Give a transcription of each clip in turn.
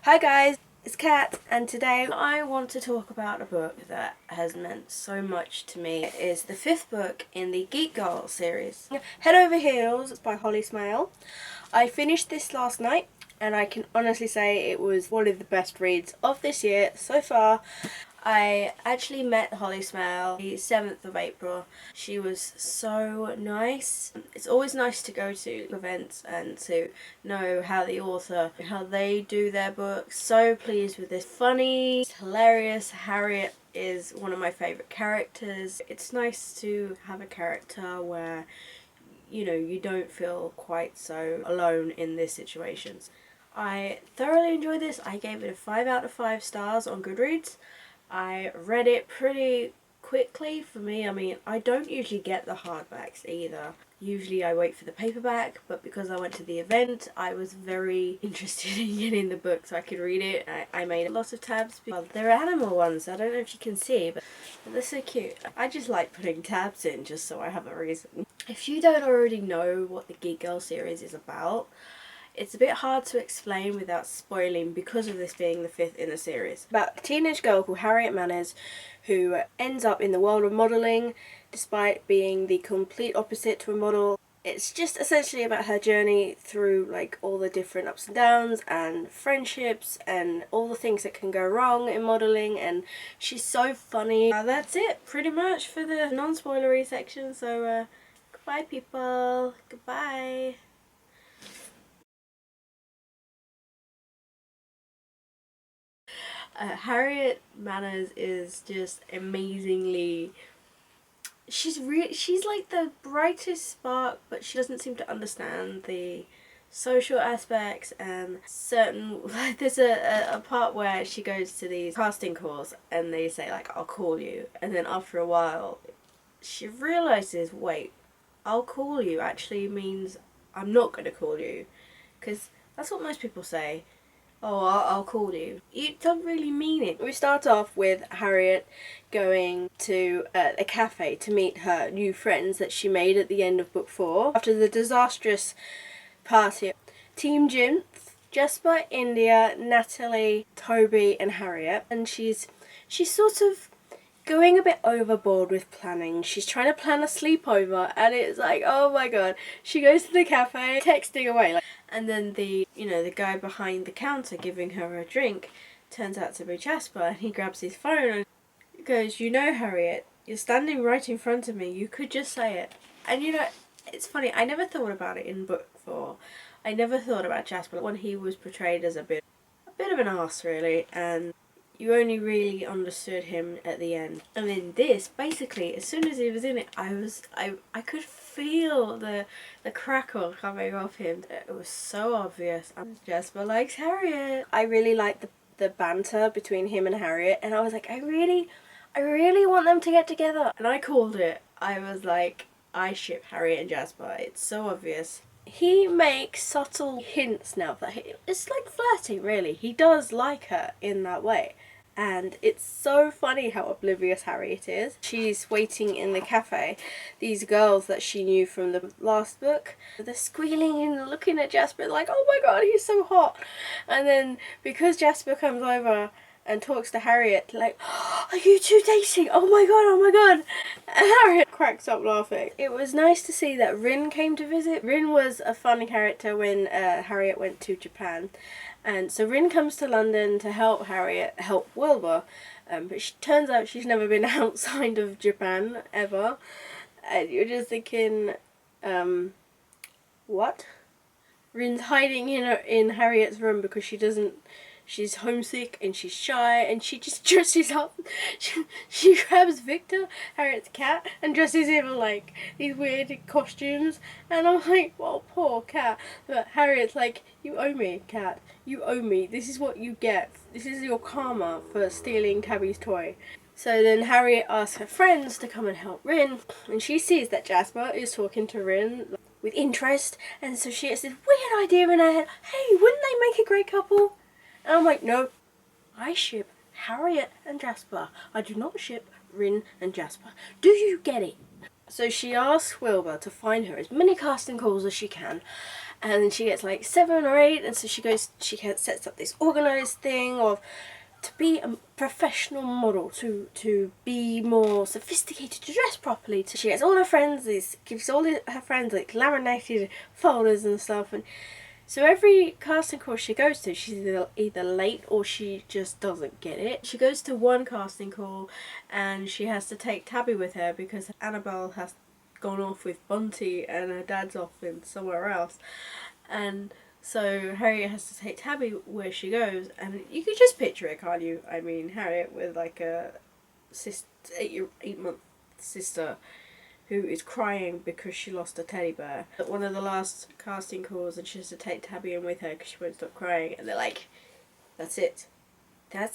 Hi guys, it's Kat, and today I want to talk about a book that has meant so much to me. It is the 5th book in the Geek Girl series. Head Over Heels by Smale. I finished this last night, and I can honestly say it was one of the best reads of this year so far. I actually met Smale the 7th of April. She was so nice. It's always nice to go to events and to know how the author, how they do their books. So pleased with this. Funny, hilarious. Harriet is one of my favourite characters. It's nice to have a character where, you know, you don't feel quite so alone in these situations. I thoroughly enjoyed this. I gave it a 5 out of 5 stars on Goodreads. I read it pretty quickly. For me, I mean, I don't usually get the hardbacks either. Usually I wait for the paperback, but because I went to the event, I was very interested in getting the book so I could read it. I made lots of tabs. Well, they're animal ones, I don't know if you can see, but they're so cute. I just like putting tabs in just so I have a reason. If you don't already know what the Geek Girl series is about, it's a bit hard to explain without spoiling because of this being the 5th in the series. About a teenage girl called Harriet Manners who ends up in the world of modelling despite being the complete opposite to a model. It's just essentially about her journey through like all the different ups and downs and friendships and all the things that can go wrong in modelling, and she's so funny. That's it pretty much for the non-spoilery section, so goodbye people, goodbye. Harriet Manners is just amazingly. She's like the brightest spark, but she doesn't seem to understand the social aspects and certain. Like there's a part where she goes to these casting calls and they say like, "I'll call you," and then after a while, she realizes, wait, "I'll call you" actually means I'm not going to call you, because that's what most people say. Oh, I'll call you. You don't really mean it. We start off with Harriet going to a cafe to meet her new friends that she made at the end of book 4. After the disastrous party, Team Jim, Jasper, India, Natalie, Toby and Harriet. And she's sort of going a bit overboard with planning. She's trying to plan a sleepover and it's like, oh my god. She goes to the cafe, texting away, like, and then the guy behind the counter giving her a drink turns out to be Jasper, and he grabs his phone and goes, "You know, Harriet, you're standing right in front of me. You could just say it." And you know, it's funny, I never thought about it in book 4. I never thought about Jasper when he was portrayed as a bit of an arse really, and you only really understood him at the end. And in this, basically, as soon as he was in it, I could feel the crackle coming off him. It was so obvious. Jasper likes Harriet. I really liked the banter between him and Harriet, and I was like, I really want them to get together. And I called it. I was like, I ship Harriet and Jasper. It's so obvious. He makes subtle hints now that it's like flirting really. He does like her in that way. And it's so funny how oblivious Harriet is. She's waiting in the cafe. These girls that she knew from the last book, they're squealing and looking at Jasper like, oh my god, he's so hot. And then because Jasper comes over and talks to Harriet like, oh, are you two dating? Oh my god, oh my god. And Harriet cracks up laughing. It was nice to see that Rin came to visit. Rin was a fun character when Harriet went to Japan. And so Rin comes to London to help Harriet help Wilbur, but she turns out she's never been outside of Japan ever. And you're just thinking, what? Rin's hiding in Harriet's room because she's homesick and she's shy, and she just dresses up. She grabs Victor, Harriet's cat, and dresses him in like these weird costumes. And I'm like, well, poor cat. But Harriet's like, you owe me, cat. You owe me. This is what you get. This is your karma for stealing Tabby's toy. So then Harriet asks her friends to come and help Rin, and she sees that Jasper is talking to Rin with interest, and so she has this weird idea in her head, hey, wouldn't they make a great couple? And I'm like, no, I ship Harriet and Jasper. I do not ship Rin and Jasper. Do you get it? So she asks Wilbur to find her as many casting calls as she can, and then she gets like 7 or 8, and so she sets up this organised thing of to be a professional model, to be more sophisticated, to dress properly. She gets all her friends, gives all her friends like laminated folders and stuff, and so every casting call she goes to, she's either late or she just doesn't get it. She goes to one casting call and she has to take Tabby with her because Annabelle has gone off with Bunty and her dad's off in somewhere else. And so Harriet has to take Tabby where she goes, and you can just picture it, can't you? I mean, Harriet with like a 8-month sister who is crying because she lost a teddy bear at one of the last casting calls, and she has to take Tabby in with her because she won't stop crying, and they're like, that's it. And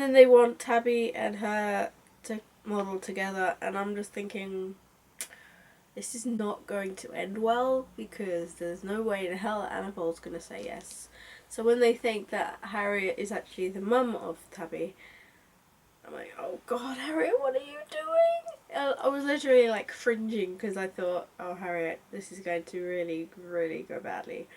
then they want Tabby and her to model together, and I'm just thinking, this is not going to end well, because there's no way in hell Annabelle's going to say yes. So when they think that Harriet is actually the mum of Tabby, I'm like, oh god, Harriet, what are you doing? I was literally like cringing because I thought, oh Harriet, this is going to really, really go badly.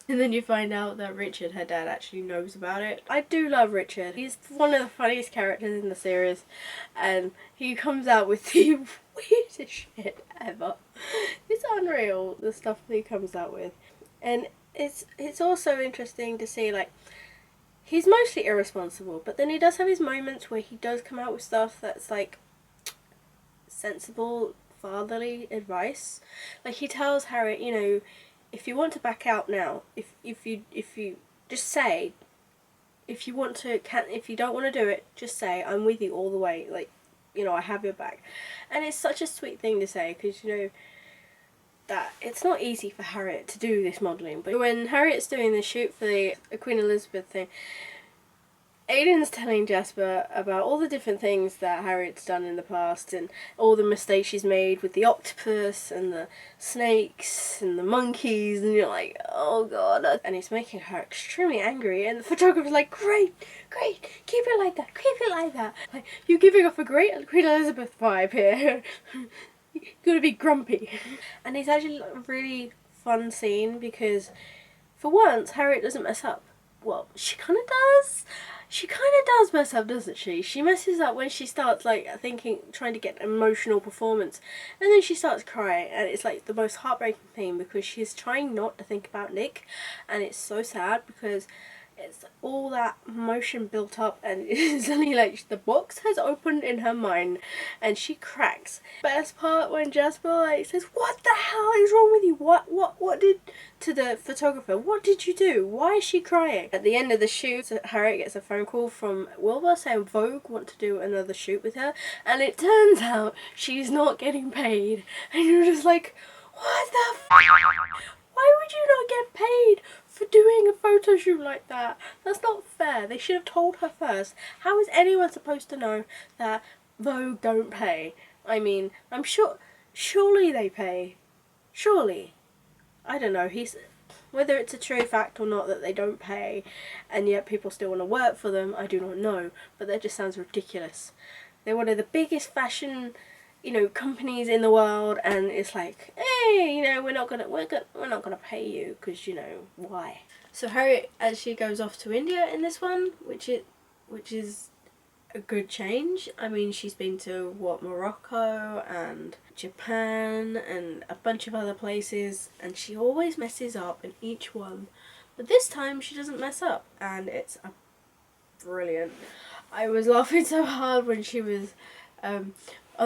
And then you find out that Richard, her dad, actually knows about it. I do love Richard. He's one of the funniest characters in the series, and he comes out with the weirdest shit ever. It's unreal, the stuff that he comes out with. And it's also interesting to see, like, he's mostly irresponsible, but then he does have his moments where he does come out with stuff that's like sensible fatherly advice. Like, he tells Harriet, you know, if you want to back out now, if you just say, if you don't want to do it, just say, I'm with you all the way, like, you know, I have your back. And it's such a sweet thing to say, because, you know, that it's not easy for Harriet to do this modelling. But when Harriet's doing the shoot for the Queen Elizabeth thing, Aiden's telling Jasper about all the different things that Harriet's done in the past and all the mistakes she's made with the octopus and the snakes and the monkeys, and you're like, oh god. And it's making her extremely angry, and the photographer's like, great, keep it like that. Like, you're giving off a great Queen Elizabeth vibe here. You're gonna be grumpy. And it's actually a really fun scene because for once Harriet doesn't mess up. Well, she kind of does. She kind of does mess up, doesn't she? She messes up when she starts, like, trying to get an emotional performance, and then she starts crying, and it's like the most heartbreaking thing because she's trying not to think about Nick, and it's so sad because it's all that emotion built up, and it's suddenly like the box has opened in her mind and she cracks. Best part when Jasper like says, what the hell is wrong with you? What did, to the photographer, what did you do? Why is she crying? At the end of the shoot, Harriet gets a phone call from Wilbur saying Vogue want to do another shoot with her, and it turns out she's not getting paid, and you're just like, what the f***? Why would you not get paid for doing a photo shoot like that? That's not fair. They should have told her first. How is anyone supposed to know that Vogue don't pay? I mean, I'm sure, surely they pay. Surely. I don't know, whether it's a true fact or not that they don't pay, and yet people still want to work for them, I do not know, but that just sounds ridiculous. They're one of the biggest fashion, you know, companies in the world, and it's like, hey, you know, we're not gonna pay you because, you know, why? So Harriet actually goes off to India in this one, which is a good change. I mean, she's been to Morocco and Japan and a bunch of other places, and she always messes up in each one, but this time she doesn't mess up, and it's brilliant. I was laughing so hard when she was on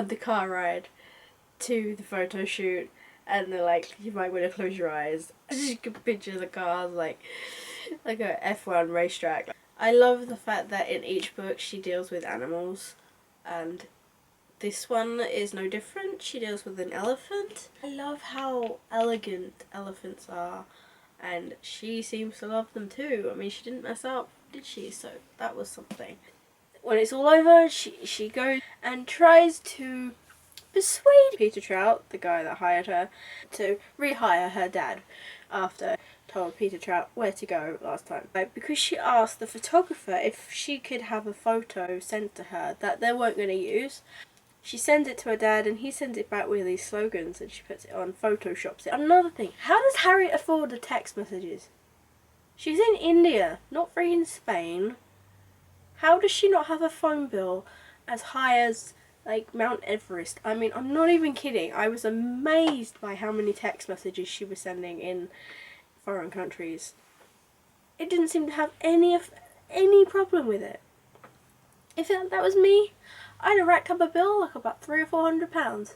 the car ride to the photo shoot, and they're like, you might want to close your eyes. You can picture the cars like a F1 racetrack. I love the fact that in each book she deals with animals, and this one is no different. She deals with an elephant. I love how elegant elephants are, and she seems to love them too. I mean, she didn't mess up, did she? So that was something. When it's all over, she goes and tries to persuade Peter Trout, the guy that hired her, to rehire her dad after told Peter Trout where to go last time. Because she asked the photographer if she could have a photo sent to her that they weren't going to use. She sends it to her dad and he sends it back with these slogans and she puts it on, photoshops it. Another thing, how does Harriet afford the text messages? She's in India, not freaking Spain. How does she not have a phone bill as high as like Mount Everest? I mean, I'm not even kidding. I was amazed by how many text messages she was sending in foreign countries. It didn't seem to have any problem with it. If that was me, I'd have racked up a bill like about £300 or £400.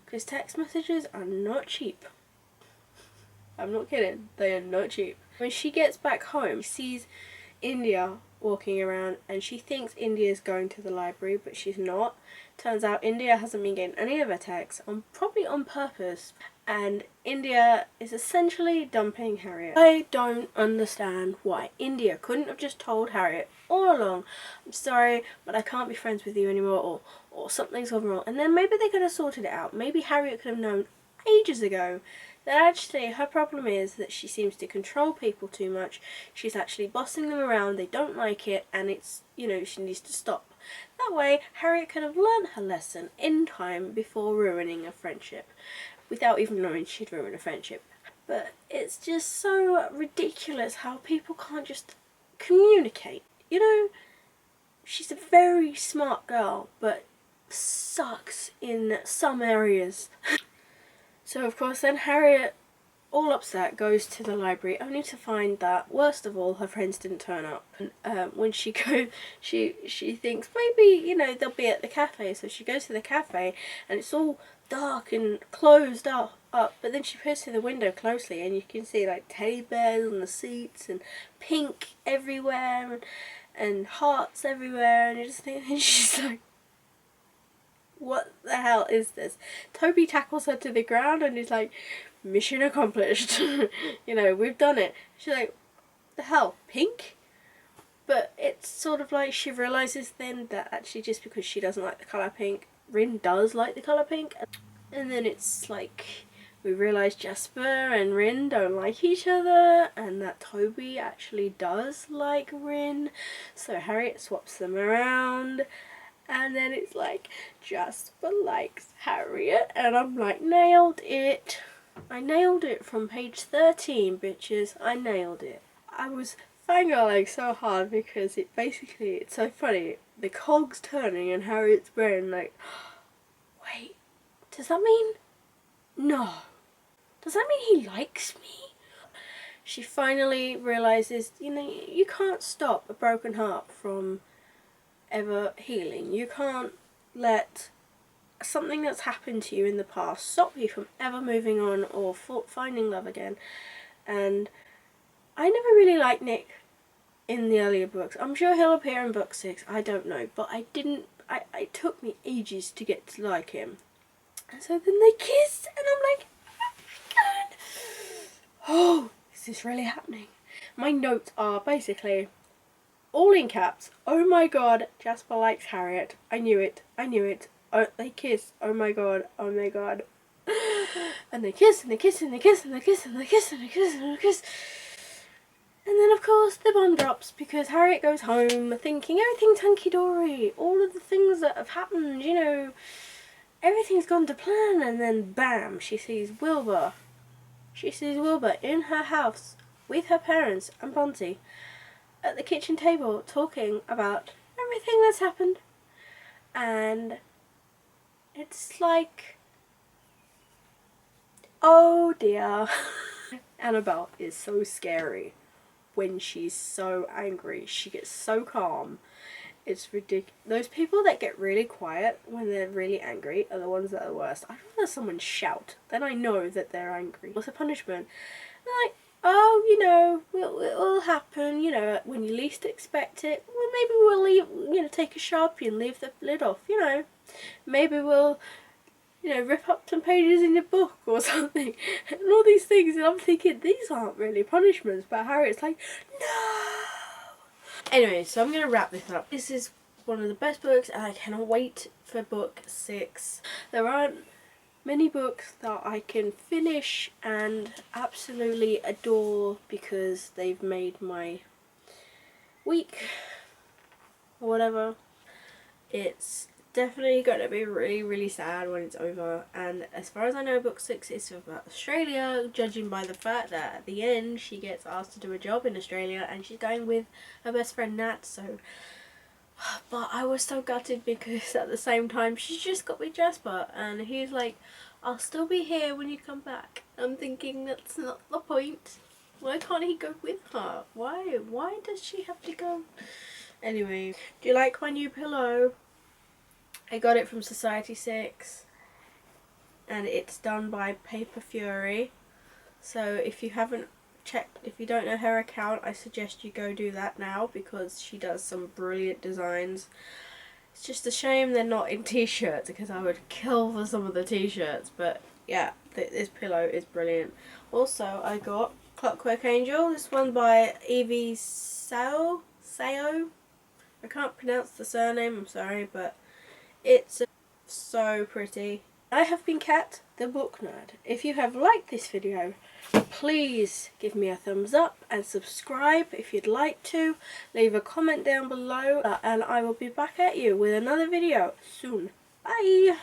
Because text messages are not cheap. I'm not kidding. They are not cheap. When she gets back home, she sees India walking around and she thinks India's going to the library, but she's not. Turns out India hasn't been getting any of her texts, probably on purpose, and India is essentially dumping Harriet. I don't understand why India couldn't have just told Harriet all along, I'm sorry, but I can't be friends with you anymore, or something's gone wrong, and then maybe they could have sorted it out. Maybe Harriet could have known ages ago that actually her problem is that she seems to control people too much. She's actually bossing them around, they don't like it, and it's, you know, she needs to stop. That way, Harriet could have learned her lesson in time before ruining a friendship, without even knowing she'd ruined a friendship. But it's just so ridiculous how people can't just communicate. You know, she's a very smart girl, but sucks in some areas. So of course then Harriet, all upset, goes to the library only to find that, worst of all, her friends didn't turn up. And when she goes, she thinks maybe, you know, they'll be at the cafe, so she goes to the cafe and it's all dark and closed up, but then she peers through the window closely and you can see like teddy bears on the seats and pink everywhere and hearts everywhere, and you just think, and she's like, what the hell is this? Toby tackles her to the ground and is like, mission accomplished. You know, we've done it. She's like, the hell, pink? But it's sort of like she realises then that actually just because she doesn't like the colour pink, Rin does like the colour pink. And then it's like, we realise Jasper and Rin don't like each other and that Toby actually does like Rin. So Harriet swaps them around. And then it's like, Jasper likes Harriet, and I'm like, nailed it. I nailed it from page 13, bitches. I nailed it. I was fangirling so hard because it's so funny. The cogs turning in Harriet's brain, like, wait, does that mean, no. Does that mean he likes me? She finally realises, you know, you can't stop a broken heart from ever healing. You can't let something that's happened to you in the past stop you from ever moving on or finding love again. And I never really liked Nick in the earlier books. I'm sure he'll appear in book 6, I don't know, but it took me ages to get to like him. And so then they kissed and I'm like, oh my god, oh, is this really happening? My notes are basically all in caps, oh my god, Jasper likes Harriet, I knew it, oh, they kiss, oh my god, and they kiss, and they kiss, and they kiss, and they kiss, and they kiss, and they kiss, and they kiss, and then of course the bomb drops because Harriet goes home thinking everything's hunky-dory, all of the things that have happened, you know, everything's gone to plan, and then bam, she sees Wilbur in her house with her parents and Bunty at the kitchen table talking about everything that's happened, and it's like, oh dear. Annabelle is so scary when she's so angry. She gets so calm. It's ridiculous. Those people that get really quiet when they're really angry are the ones that are the worst. I'd rather someone shout, then I know that they're angry. What's the punishment? They're like, oh, you know, it will happen, you know, when you least expect it. Well, maybe we'll leave, you know, take a Sharpie and leave the lid off, you know. Maybe we'll, you know, rip up some pages in the book or something. And all these things, and I'm thinking, these aren't really punishments, but Harriet's like, no! Anyway, so I'm going to wrap this up. This is one of the best books and I cannot wait for book 6. There aren't many books that I can finish and absolutely adore because they've made my week or whatever. It's definitely going to be really, really sad when it's over. And as far as I know, book 6 is about Australia, judging by the fact that at the end she gets asked to do a job in Australia and she's going with her best friend Nat. So, but I was so gutted because at the same time she's just got with Jasper and he's like, I'll still be here when you come back. I'm thinking that's not the point. Why can't he go with her? Why does she have to go? Anyway, do you like my new pillow? I got it from Society 6 and it's done by Paper Fury. So if you haven't checked, if you don't know her account, I suggest you go do that now because she does some brilliant designs. It's just a shame they're not in t-shirts because I would kill for some of the t-shirts, but yeah, this pillow is brilliant. Also, I got Clockwork Angel, this one by Evie Sao. I can't pronounce the surname, I'm sorry, but it's so pretty. I have been Kat, the book nerd. If you have liked this video, please give me a thumbs up and subscribe if you'd like to. Leave a comment down below and I will be back at you with another video soon. Bye!